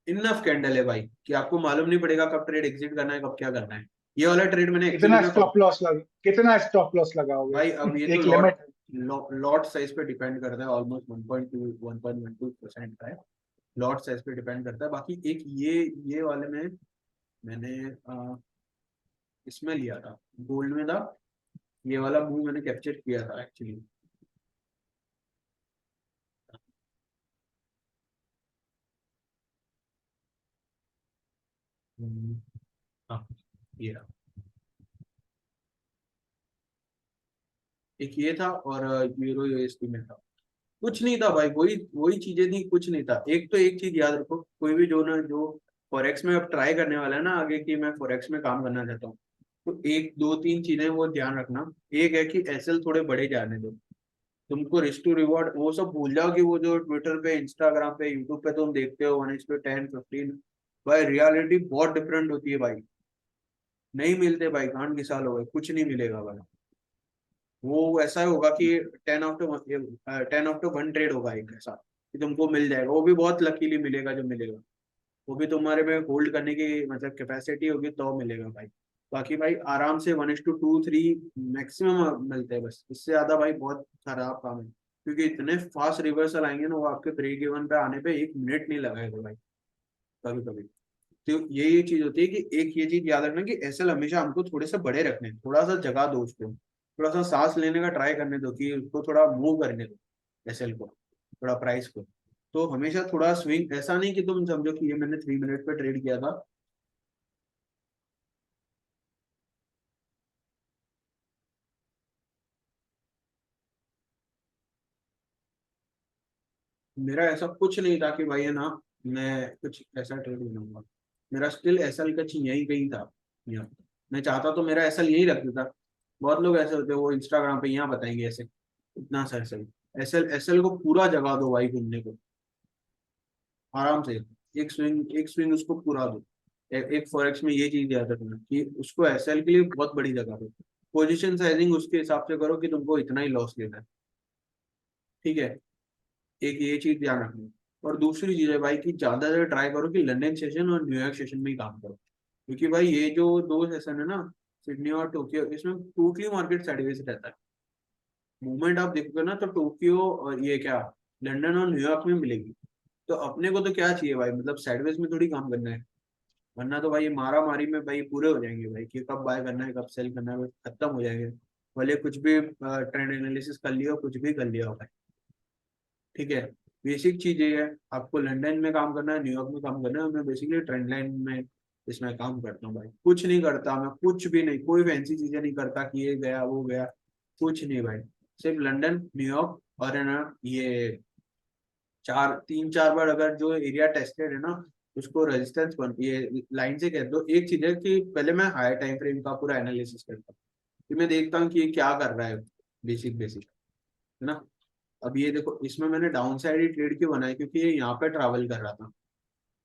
इनफ कैंडल है भाई, कि आपको मालूम नहीं पड़ेगा कब ट्रेड एग्जिट करना है, कब क्या करना है। ये वाला ट्रेड मैंने एक्चुअली में कितना स्टॉप लॉस लगाओगे? भाई अब ये तो एक लिमिट है। लॉट साइज पे डिपेंड करता है, ऑलमोस्ट 1.2 1.12% का है, लॉट साइज पे डिपेंड करता है। बाकी एक ये वाले में मैंने इसमें लिया था, गोल्ड में था, ये वाला मूव मैंने कैप्चर किया था एक्चुअली। हाँ, ये रहा। एक ये था और यूरो यूएसडी में था। कुछ नहीं था भाई, वही वही चीजें थी, कुछ नहीं था। एक तो एक चीज याद रखो, कोई भी जो ना जो फॉरेक्स में अब ट्राई करने वाला है ना आगे, कि मैं फॉरेक्स में काम करना चाहता हूँ, तो एक दो तीन चीजें वो ध्यान रखना। एक है कि एसएल थोड़े बड़े जाने दो, तुमको रिस्क टू रिवॉर्ड वो सब भूल जाओ, कि वो जो ट्विटर पे, इंस्टाग्राम पे, यूट्यूब पे तुम देखते हो 1:10 15, भाई रियलिटी बहुत डिफरेंट होती है भाई। नहीं मिलते भाई, गांड की साल हो गए, कुछ नहीं मिलेगा भाई। वो ऐसा होगा कि 10 ऑफ 1 ट्रेड होगा एक ऐसा, कि तुमको मिल जाएगा, वो भी बहुत लकीली मिलेगा जो मिलेगा, वो भी तुम्हारे में होल्ड करने की मतलब कैपेसिटी होगी तो मिलेगा भाई। बाकी भाई आराम से 1:2 3 मैक्सिमम मिलते हैं बस, इससे ज्यादा भाई बहुत खराब काम है, क्योंकि इतने फास्ट रिवर्सल आएंगे ना, वो आपके ब्रेक इवन पे आने पे 1 मिनट नहीं लगाएगा भाई कभी कभी। तो ये चीज होती है कि एक ये चीज याद रखना कि एसएल हमेशा हमको थोड़े से बड़े रखने हैं, थोड़ा सा जगह दो उसको, थोड़ा सा सांस लेने का ट्राई करने दो, कि उसको थोड़ा मूव करने दो एसएल को, थोड़ा प्राइस को। तो हमेशा थोड़ा स्विंग, ऐसा नहीं कि तुम समझो कि ये मैंने 3 मिनट पे ट्रेड किया था। मेरा ऐसा कुछ नहीं था कि भाई है ना मैं कुछ ऐसा ट्रेड बनाऊंगा, मेरा स्टिल एसएल का यही कहीं था यहाँ। मैं चाहता तो मेरा एसएल यही रख देता। बहुत लोग ऐसे होते हैं, वो इंस्टाग्राम पे यहाँ बताएंगे ऐसे इतना सा एसएल, एसएल एसएल को पूरा जगा दो भाई घूमने को आराम से। एक स्विंग उसको पूरा दो। एक फॉरेक्स में ये चीज याद रखना कि उसको एसएल के लिए बहुत बड़ी जगह दो। पोजीशन साइजिंग उसके हिसाब से करो कि तुमको इतना ही लॉस लेना है, ठीक है। एक ये चीज ध्यान रखनी। और दूसरी चीज है भाई कि ज्यादा से ट्राई करो कि लंदन सेशन और न्यूयॉर्क सेशन में ही काम करो, क्योंकि भाई ये जो दो सेशन है ना, सिडनी और टोक्यो, इसमें टोटली मार्केट साइडवेज रहता है। मूवमेंट आप देखोगे ना तो टोक्यो और ये क्या, लंदन और न्यूयॉर्क में मिलेगी। तो अपने को तो क्या चाहिए भाई, मतलब साइडवेज में थोड़ी काम करना है, वरना तो भाई ये मारा मारी में भाई पूरे हो जाएंगे भाई, कि कब बाय करना है कब सेल करना है, खत्म हो जाएंगे। भले कुछ भी ट्रेंड एनालिसिस कर लिया हो, कुछ भी कर लिया हो भाई, ठीक है। बेसिक चीज ये है, आपको लंदन में काम करना है, न्यूयॉर्क में काम करना है, मैं बेसिकली ट्रेंड लाइन में इसमें काम करता हूँ भाई। कुछ नहीं करता मैं, कुछ भी नहीं, कोई फैंसी चीजें नहीं करता कि ये गया वो गया, कुछ नहीं भाई। सिर्फ लंदन, न्यूयॉर्क और है ना ये चार, तीन चार बार अगर जो एरिया टेस्टेड है ना, उसको रेजिस्टेंस बन ये लाइन से कह दो। एक चीज है कि पहले मैं हायर टाइम फ्रेम का पूरा एनालिसिस करता हूँ, फिर मैं देखता हूँ कि ये क्या कर रहा है, बेसिक बेसिक, है ना। अब ये देखो, इसमें मैंने डाउन साइड ही ट्रेड क्यों बनाया, क्योंकि ये यहाँ पे ट्रैवल कर रहा था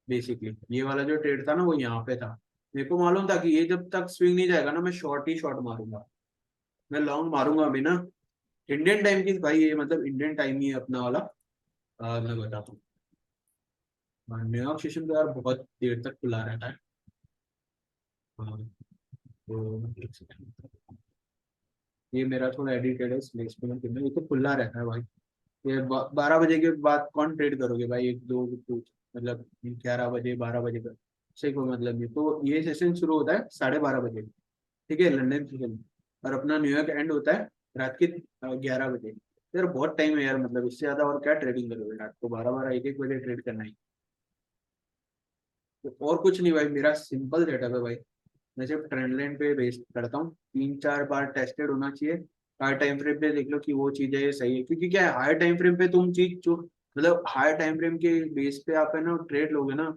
बेसिकली। ये वाला जो ट्रेड था ना वो यहाँ पे था, मेरे को मालूम था कि ये जब तक स्विंग नहीं जाएगा ना, मैं शॉर्ट ही शॉर्ट मारूंगा, मैं लॉन्ग मारूंगा अभी ना। इंडियन टाइम की भाई, ये मतलब इंडियन टाइम ही है अपना वाला। मैं बताता हूँ, न्यूयॉर्क सेशन तो यार बहुत देर तक खुला रहता है। हाँ, तो एक second। ये मेरा थोड़ा एडिटेड है इसलिए इसको मैं ये तो खुला रहता है भाई। ये 12 बजे के बाद कौन ट्रेड करोगे भाई, एक दो कुछ, मतलब 11 बजे 12 बजे का सही कोई मतलब नहीं। तो ये सेशन शुरू होता है 12:30 बजे, ठीक है, लंदन सेशन, और अपना न्यूयॉर्क एंड होता है रात के 11 बजे। यार बहुत टाइम है यार, मतलब इससे ज्यादा और क्या ट्रेडिंग करोगे, रात को 12 12 1 1 बजे ट्रेड करना ही। तो और कुछ नहीं भाई, मेरा सिंपल सेटअप है भाई। मैं सिर्फ ट्रेंड लाइन पे बेस करता हूँ, 3 4 बार टेस्टेड होना चाहिए। हायर टाइम फ्रेम पे देख लो कि वो चीजें सही है, क्योंकि क्या है, हायर टाइम फ्रेम पे तुम चीज जो मतलब हायर टाइम फ्रेम के बेस पे आप है ना ट्रेड लोगे ना,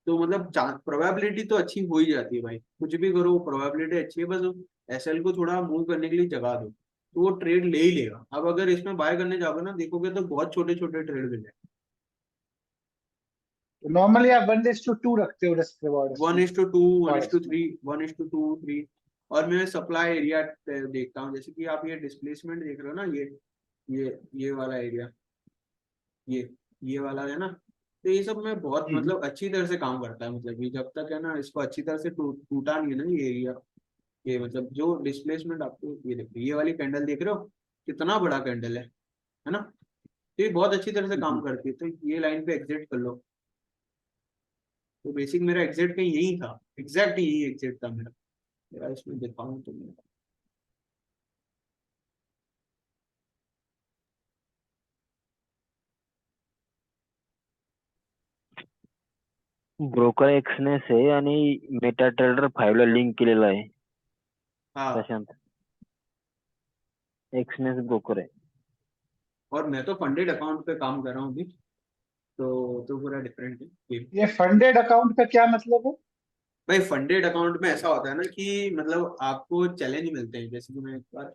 तो मतलब प्रोबेबिलिटी तो अच्छी हो ही जाती है भाई, कुछ भी करो प्रोबेबिलिटी अच्छी है, बस एसएल को थोड़ा मूव करने के लिए जगह दो। तो वो ट्रेड ले ही लेगा। अब अगर इसमें बाय करने जाओगे ना, देखोगे तो बहुत छोटे छोटे ट्रेड मिल जाए। तो नॉर्मली आप 1:2 रखते हो रिस्क रिवॉर्ड वन इसमें is two two, one is two forex में? थ्री, 1:2, 3। और मैं सप्लाई एरिया देखता हूँ, जैसे कि आप ये डिस्प्लेसमेंट देख रहे हो ना, ये वाला एरिया, ये वाला है ना, तो ये सब में बहुत हम्म। मतलब अच्छी तरह से काम करता है। मतलब ये जब तक है ना, इसको अच्छी तरह से टूटा नहीं है ना ये एरिया, ये मतलब जो डिस्प्लेसमेंट आपको ये देखिए, ये वाली कैंडल देख रहे हो, कितना बड़ा कैंडल है ना, तो ये बहुत अच्छी तरह से काम करती है। तो ये लाइन पे एग्जिट कर लो। तो बेसिक मेरा एग्जिट कहीं यही था, एग्जैक्ट यही एग्जिट था मेरा। मेरा इसमें दिखाऊं तो मेरा, ब्रोकर एक्सनेस आहे आणि मेटा ट्रेडर 5 ला लिंक केलेला आहे हाँ। प्रशांत. एक्सनेस ब्रोकर आहे. और मैं तो फंडेड अकाउंट पे काम कर रहा हूँ अभी, तो पूरा डिफरेंट है ये। ये फंडेड अकाउंट का क्या मतलब है? भाई फंडेड अकाउंट में ऐसा होता है ना कि मतलब आपको चैलेंज मिलते हैं, जैसे कि मैं एक बार,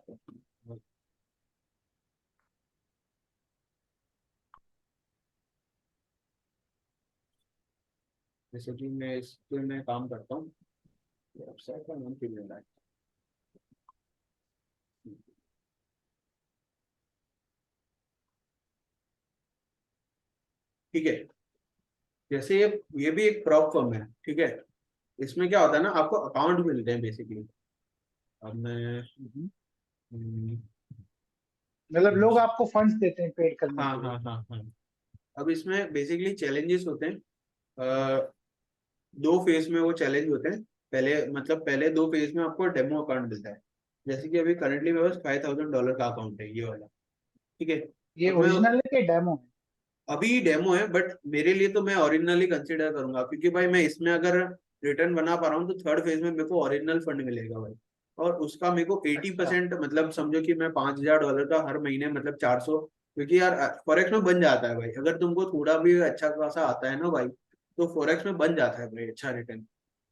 जैसे कि मैं इस पे मैं काम करता हूँ, वेबसाइट का नाम क्यों ले रहा है, ठीक है। जैसे ये भी एक प्रॉप फर्म है, ठीक है। इसमें क्या होता है ना, आपको अकाउंट मिलते हैं बेसिकली। अब मैं मतलब लोग आपको फंड्स देते हैं ट्रेड करने हाँ के लिए? हाँ हाँ हाँ। अब इसमें बेसिकली चैलेंजेस होते हैं, दो फेज में वो चैलेंज होते हैं। पहले 2 फेज में आपको डेमो अकाउंट मिलता है। जैसे कि अभी करंटली मेरे पास $5,000 का अकाउंट है, ये वाला, ठीक है। ये अब मैं ओरिजिनल है कि डेमो है? अभी डेमो है, बट मेरे लिए तो मैं ओरिजिनली कंसिडर करूंगा, क्योंकि भाई मैं इसमें अगर रिटर्न बना पा रहा हूँ तो थर्ड फेज में मेरे को ओरिजिनल फंड मिलेगा भाई। और उसका मेरे को एटी अच्छा। परसेंट मतलब समझो कि मैं $5,000 का हर महीने मतलब 400, क्योंकि यार फॉरेक्स में बन जाता है भाई, अगर तुमको थोड़ा भी अच्छा खासा आता है ना भाई, तो फॉरेक्स में बन जाता है भाई अच्छा रिटर्न।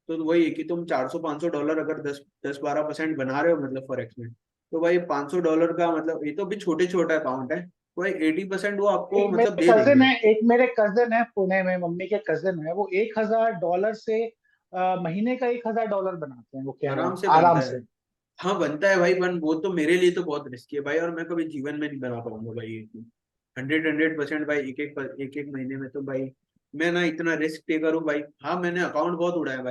तो वही है कि तुम $400-500 अगर 10-12% बना रहे हो मतलब फॉरेक्स में, तो भाई $500 का मतलब ये तो भी छोटे छोटा अकाउंट है, तो भाई 80% वो आपको एक मतलब मेरे दे कजिन देंगे। है, एक मेरे कजिन है पुणे में, मम्मी के कजिन है, वो $1,000 से महीने का $1,000 बनाते हैं, वो कह रहे आराम हैं से आराम बनता है। से। हाँ बनता है भाई, बन वो तो मेरे लिए तो बहुत रिस्की है भाई, और मैं कभी जीवन में नहीं बना पाऊंगा भाई ये 100% भाई, एक एक महीने में तो भाई मैं ना इतना रिस्क टेकर हूँ भाई। हाँ मैंने अकाउंट बहुत उड़ाया भाई।